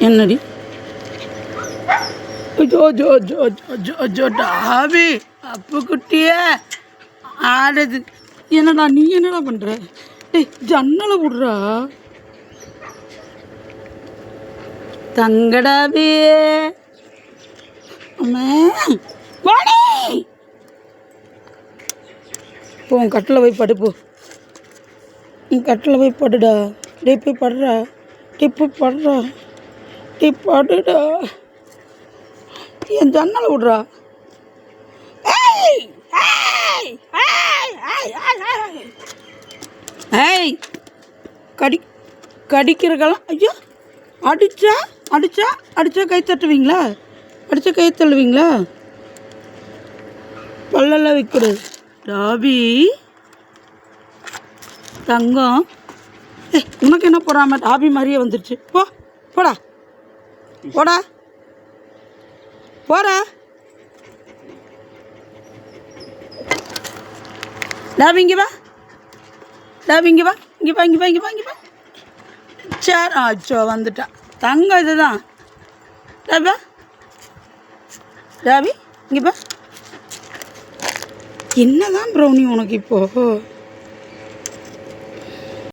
என்னடி ஜோ ஜோ ஜோ ஜோ ஜோ டாபி அப்பு குட்டிய ஆடுது. என்னடா நீ என்னடா பண்ணுற? டேய் ஜன்னலை விட்றா தங்கடாபி. அம்மா வாடி போ, கட்டில் போய் படுப்போ. கட்டில் போய் படுடா. டே போய் படுறா. டே போய் படுறா. டே படுடா. என் ஜன்னலை விட்றா. ஏய் கடிக்கிறக்கெல்லாம் ஐயோ அடிச்சா அடிச்சா அடித்தா கை தட்டுவீங்களா? அடித்தா கை தள்ளுவீங்களா? பல்லெல்லாம் வைக்கிறது. டாபி தங்கம். உனக்கு என்ன போடாம டாபி மாதிரியே வந்துடுச்சு. போடா போடா போடா. டாபி இங்கே வா. டாபி இங்கே வா. இங்கே வா இங்கே வா இங்கே வா இங்கே வா. சரி அச்சோ வந்துட்டா. தங்கம் இதுதான். டாபா டாபி இங்கே வா. என்னதான் ப்ரௌனி உனக்கு இப்போ?